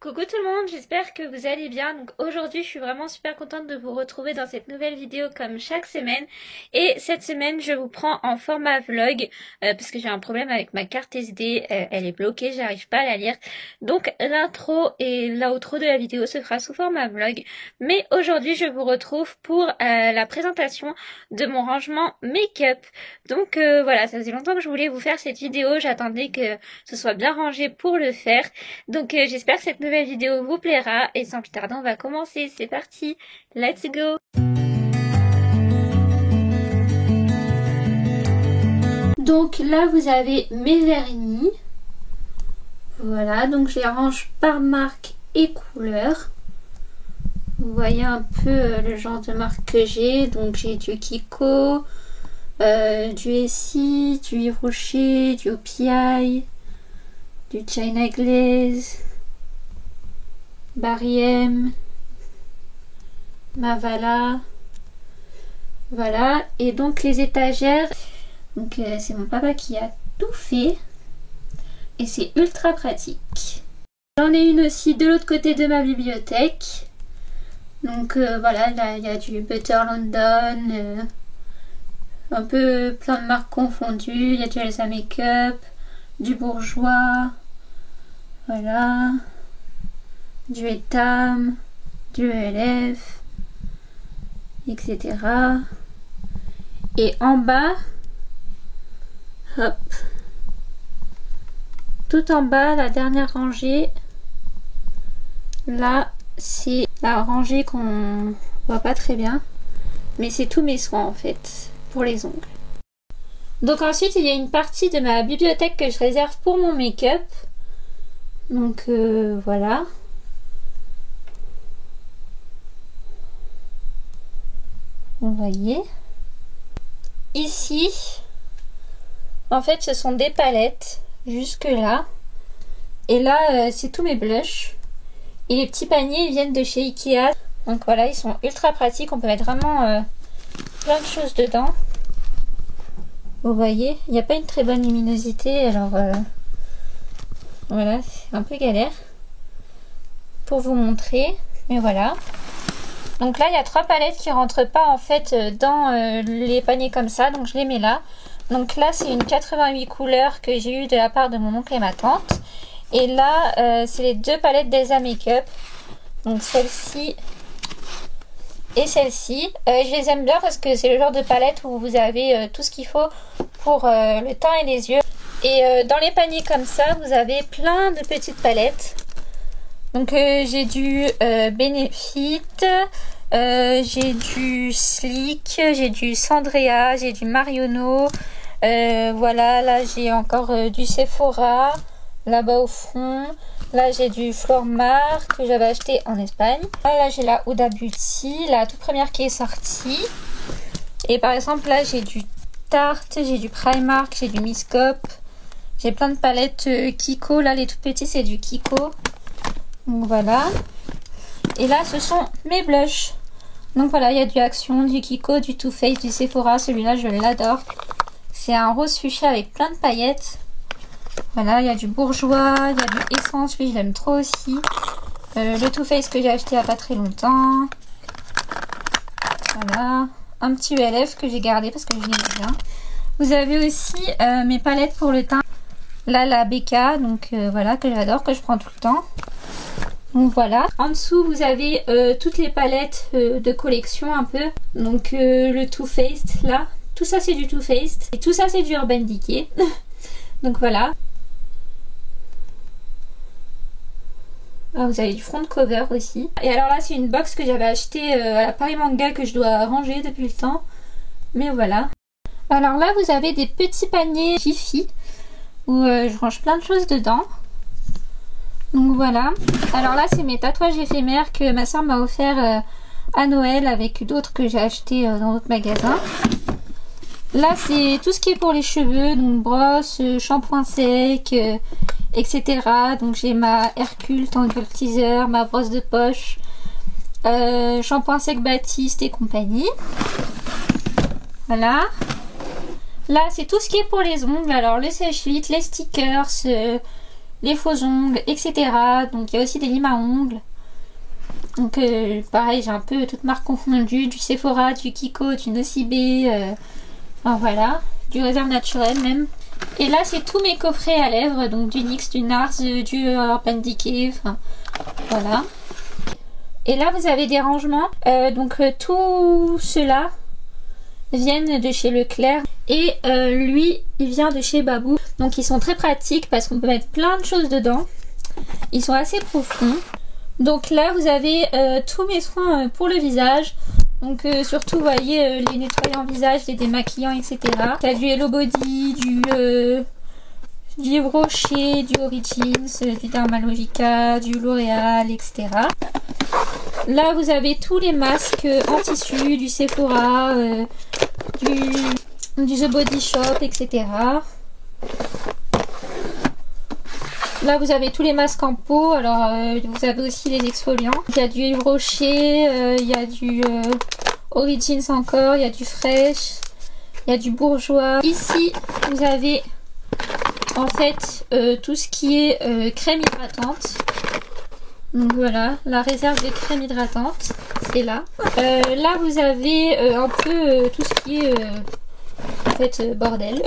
Coucou tout le monde, j'espère que vous allez bien. Donc aujourd'hui je suis vraiment super contente de vous retrouver dans cette nouvelle vidéo comme chaque semaine. Et cette semaine je vous prends en format vlog parce que j'ai un problème avec ma carte SD, elle est bloquée, j'arrive pas à la lire. Donc l'intro et l'outro de la vidéo se fera sous format vlog. Mais aujourd'hui je vous retrouve pour la présentation de mon rangement make-up. Donc voilà, ça faisait longtemps que je voulais vous faire cette vidéo, j'attendais que ce soit bien rangé pour le faire. Donc j'espère que cette nouvelle vidéo vous plaira et sans plus tarder on va commencer, c'est parti, let's go. Donc là vous avez mes vernis, voilà, donc je les range par marque et couleur. Vous voyez un peu le genre de marque que j'ai, donc j'ai du Kiko, du Essie, du Yves Rocher, du OPI, du China Glaze, Bariem, Mavala, voilà. Et donc les étagères, donc c'est mon papa qui a tout fait et c'est ultra pratique. J'en ai une aussi de l'autre côté de ma bibliothèque, donc voilà, là il y a du Butter London, un peu plein de marques confondues, il y a du Elsa Makeup, du Bourjois, voilà, du Etam, du ELF, etc. Et en bas, hop, tout en bas, la dernière rangée, là, c'est la rangée qu'on voit pas très bien, mais c'est tous mes soins en fait, pour les ongles. Donc ensuite, il y a une partie de ma bibliothèque que je réserve pour mon make-up. Donc voilà. Vous voyez. Ici, en fait, ce sont des palettes jusque là. Et là, c'est tous mes blushs. Et les petits paniers, ils viennent de chez Ikea. Donc voilà, ils sont ultra pratiques. On peut mettre vraiment plein de choses dedans. Vous voyez, il n'y a pas une très bonne luminosité. Alors voilà, c'est un peu galère pour vous montrer. Mais voilà. Donc là, il y a 3 palettes qui rentrent pas en fait dans les paniers comme ça. Donc je les mets là. Donc là, c'est une 88 couleurs que j'ai eu de la part de mon oncle et ma tante. Et là, c'est les 2 palettes d'Elsa Makeup. Donc celle-ci et celle-ci. Je les aime bien parce que c'est le genre de palette où vous avez tout ce qu'il faut pour le teint et les yeux. Et dans les paniers comme ça, vous avez plein de petites palettes. Donc j'ai du Benefit, j'ai du Sleek, j'ai du Sandrea, j'ai du Marionneau. Voilà, là j'ai encore du Sephora, là-bas au fond. Là j'ai du Flormar que j'avais acheté en Espagne. Là j'ai la Huda Beauty, la toute première qui est sortie. Et par exemple là j'ai du Tarte, j'ai du Primark, j'ai du Miscop. J'ai plein de palettes Kiko. Là les tout petits c'est du Kiko. Donc voilà. Et là ce sont mes blushs. Donc voilà, il y a du Action, du Kiko, du Too Faced, du Sephora. Celui-là je l'adore. C'est un rose fuchsia avec plein de paillettes. Voilà, il y a du Bourjois, il y a du Essence, lui je l'aime trop aussi. Le Too Faced que j'ai acheté il n'y a pas très longtemps. Voilà, un petit ELF que j'ai gardé parce que je l'aime bien. Vous avez aussi mes palettes pour le teint. Là la BK, donc voilà, que j'adore, que je prends tout le temps. Donc voilà. En dessous vous avez toutes les palettes de collection un peu. Donc le Too Faced là. Tout ça c'est du Too Faced. Et tout ça c'est du Urban Decay. Donc voilà. Ah, vous avez du front cover aussi. Et alors là c'est une box que j'avais acheté à la Paris Manga que je dois ranger depuis le temps. Mais voilà. Alors là vous avez des petits paniers Jiffy où je range plein de choses dedans. Donc voilà. Alors là c'est mes tatouages éphémères que ma soeur m'a offert à Noël avec d'autres que j'ai acheté dans d'autres magasins. Là c'est tout ce qui est pour les cheveux, donc brosse, shampoing sec, etc. Donc j'ai ma Hercule Tangle Teaser, ma brosse de poche, shampoing sec Baptiste et compagnie. Voilà. Là c'est tout ce qui est pour les ongles. Alors le sèche-vite, les stickers, les faux ongles, etc. Donc il y a aussi des limes à ongles. Donc pareil, j'ai un peu toutes marques confondues, du Sephora, du Kiko, du Nocibé, enfin voilà, du Réserve Naturelle même. Et là c'est tous mes coffrets à lèvres, donc du NYX, du NARS, du Urban Decay, enfin voilà. Et là vous avez des rangements, donc tout cela viennent de chez Leclerc et lui il vient de chez Babou. Donc ils sont très pratiques parce qu'on peut mettre plein de choses dedans. Ils sont assez profonds. Donc là vous avez tous mes soins pour le visage. Donc surtout vous voyez les nettoyants visage, les démaquillants, etc. Il y a du Hello Body, du Yves Rocher, du Origins, du Dermalogica, du L'Oréal, etc. Là vous avez tous les masques en tissu, du Sephora, du The Body Shop, etc. Là vous avez tous les masques en peau, alors vous avez aussi les exfoliants. Il y a du Yves Rocher, il y a du Origins encore, il y a du Fresh, il y a du Bourjois. Ici vous avez en fait tout ce qui est crème hydratante. Donc voilà, la réserve de crème hydratante, c'est là. Là vous avez un peu tout ce qui est en fait bordel.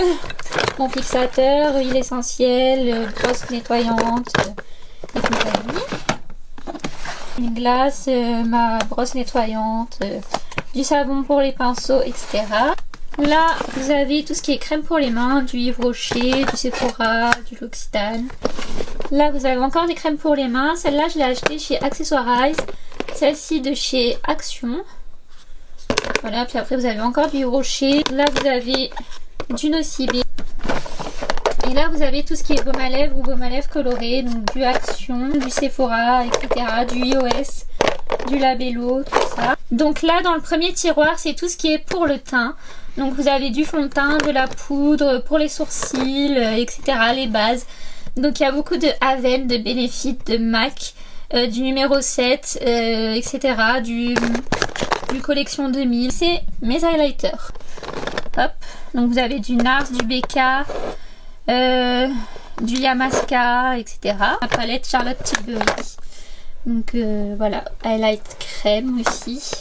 Mon fixateur, huile essentielle, brosse nettoyante et compagnie. Une glace, ma brosse nettoyante, du savon pour les pinceaux, etc. Là, vous avez tout ce qui est crème pour les mains, du Yves Rocher, du Sephora, du L'Occitane. Là, vous avez encore des crèmes pour les mains. Celle-là, je l'ai achetée chez Accessoirize. Celle-ci de chez Action. Voilà, puis après, vous avez encore du Yves Rocher. Là, vous avez du Nocibé. Et là, vous avez tout ce qui est baume à lèvres ou baume à lèvres coloré. Donc, du Action, du Sephora, etc. Du iOS, du Labello, tout ça. Donc là, dans le premier tiroir, c'est tout ce qui est pour le teint. Donc, vous avez du fond de teint, de la poudre pour les sourcils, etc. Les bases. Donc il y a beaucoup de Aven, de Benefit, de MAC, du numéro 7, etc. Du collection 2000. C'est mes highlighters. Hop. Donc vous avez du NARS, du BK, du Yamaska, etc. La palette Charlotte Tilbury. Donc voilà, highlight crème aussi.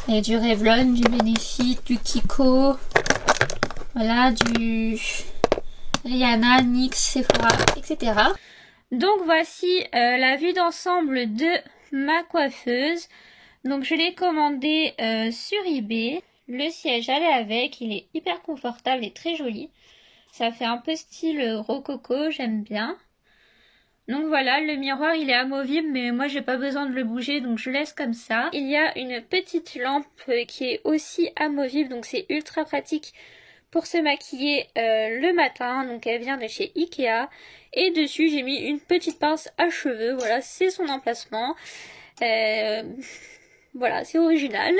Et du Revlon, du Benefit, du Kiko. Voilà, du Rihanna, NYX, Sephora, etc. Donc voici la vue d'ensemble de ma coiffeuse. Donc je l'ai commandé sur eBay. Le siège allait avec, il est hyper confortable et très joli. Ça fait un peu style rococo, j'aime bien. Donc voilà, le miroir il est amovible mais moi j'ai pas besoin de le bouger donc je laisse comme ça. Il y a une petite lampe qui est aussi amovible donc c'est ultra pratique pour se maquiller le matin. Donc elle vient de chez Ikea et dessus j'ai mis une petite pince à cheveux. Voilà, c'est son emplacement. Voilà, c'est original.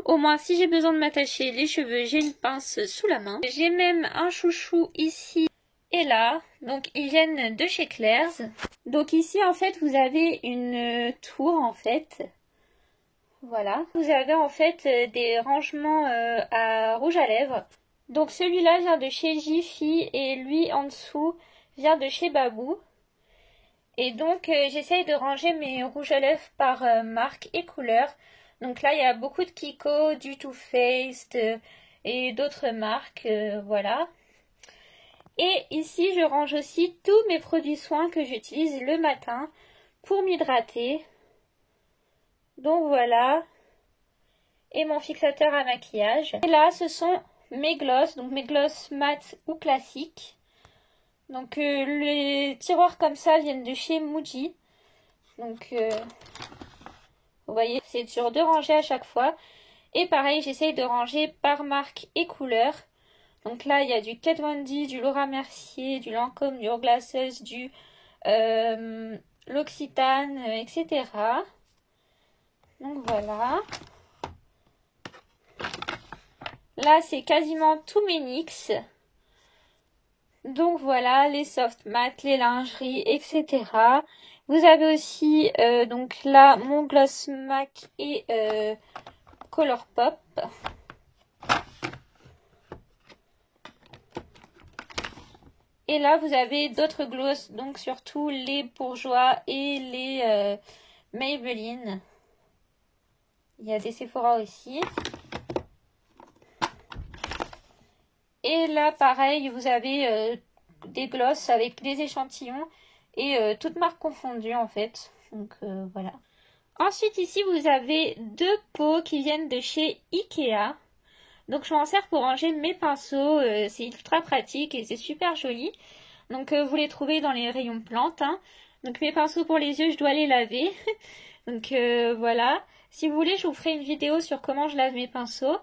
Au moins si j'ai besoin de m'attacher les cheveux, j'ai une pince sous la main. J'ai même un chouchou ici et là. Donc ils viennent de chez Claire's. Donc ici en fait vous avez une tour en fait. Voilà. Vous avez en fait des rangements à rouge à lèvres. Donc celui-là vient de chez Jiffy et lui en dessous vient de chez Babou. Et donc j'essaye de ranger mes rouges à lèvres par marque et couleur. Donc là il y a beaucoup de Kiko, du Too Faced et d'autres marques, voilà. Et ici je range aussi tous mes produits soins que j'utilise le matin pour m'hydrater. Donc voilà. Et mon fixateur à maquillage. Et là ce sont mes glosses, donc mes glosses mat ou classiques. Donc les tiroirs comme ça viennent de chez Muji. Donc vous voyez, c'est sur 2 rangées à chaque fois. Et pareil, j'essaye de ranger par marque et couleur. Donc là, il y a du Kat Von D, du Laura Mercier, du Lancôme, du Hourglasses, du L'Occitane, etc. Donc voilà. Là, c'est quasiment tous mes NYX. Donc voilà, les soft matte, les lingeries, etc. Vous avez aussi, donc là, mon Gloss MAC et Colourpop. Et là, vous avez d'autres glosses, donc surtout les Bourjois et les Maybelline. Il y a des Sephora aussi. Et là, pareil, vous avez des glosses avec des échantillons et toutes marques confondues en fait. Donc voilà. Ensuite, ici, vous avez deux pots qui viennent de chez Ikea. Donc je m'en sers pour ranger mes pinceaux, c'est ultra pratique et c'est super joli. Donc vous les trouvez dans les rayons plantes. Hein. Donc mes pinceaux pour les yeux, je dois les laver. Donc voilà. Si vous voulez, je vous ferai une vidéo sur comment je lave mes pinceaux.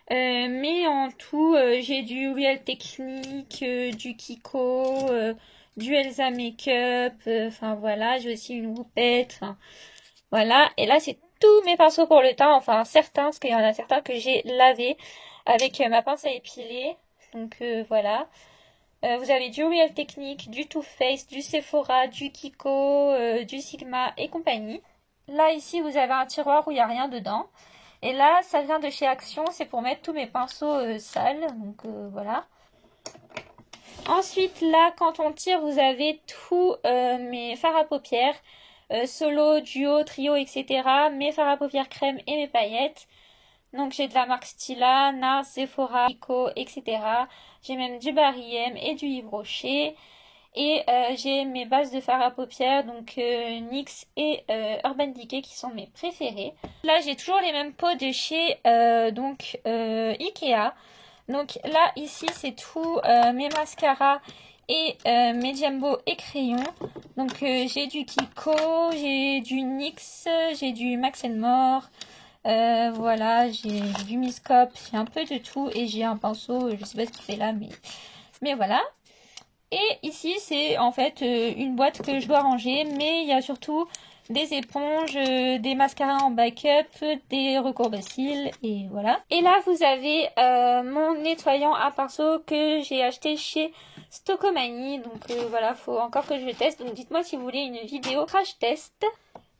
Mais en tout, j'ai du Real Technique, du Kiko, du Elsa Makeup. Enfin voilà, j'ai aussi une houppette. Voilà. Et là, c'est tous mes pinceaux pour le teint. Enfin certains, parce qu'il y en a certains que j'ai lavés avec ma pince à épiler. Donc voilà. Vous avez du Real Technique, du Too Faced, du Sephora, du Kiko, du Sigma et compagnie. Là, ici, vous avez un tiroir où il n'y a rien dedans. Et là, ça vient de chez Action, c'est pour mettre tous mes pinceaux sales. Donc voilà. Ensuite, là, quand on tire, vous avez tous mes fards à paupières. Solo, duo, trio, etc. Mes fards à paupières crème et mes paillettes. Donc j'ai de la marque Stila, NARS, Sephora, Kiko, etc. J'ai même du Barry M et du Yves Rocher. Et j'ai mes bases de fard à paupières, donc NYX et Urban Decay qui sont mes préférés. Là j'ai toujours les mêmes pots de chez Ikea. Donc là ici c'est tout mes mascaras et mes Jumbo et crayons. Donc j'ai du Kiko, j'ai du NYX, j'ai du Max More. Voilà, j'ai du Miscope, j'ai un peu de tout et j'ai un pinceau, je sais pas ce qu'il fait là, mais voilà. Et ici, c'est en fait une boîte que je dois ranger, mais il y a surtout des éponges, des mascaras en backup, des recours-bacils, et voilà. Et là, vous avez mon nettoyant à pinceau que j'ai acheté chez Stocomanie. Donc voilà, faut encore que je le teste. Donc dites-moi si vous voulez une vidéo crash test.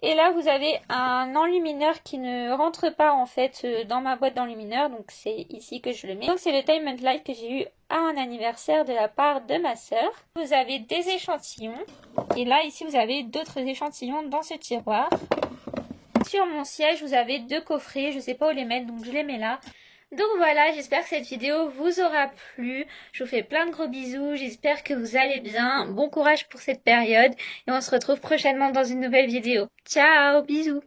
Et là, vous avez un enlumineur qui ne rentre pas en fait dans ma boîte d'enlumineur. Donc c'est ici que je le mets. Donc c'est le Diamond Light que j'ai eu à un anniversaire de la part de ma sœur. Vous avez des échantillons. Et là, ici, vous avez d'autres échantillons dans ce tiroir. Sur mon siège, vous avez deux coffrets. Je ne sais pas où les mettre, donc je les mets là. Donc voilà, j'espère que cette vidéo vous aura plu. Je vous fais plein de gros bisous. J'espère que vous allez bien. Bon courage pour cette période. Et on se retrouve prochainement dans une nouvelle vidéo. Ciao, bisous.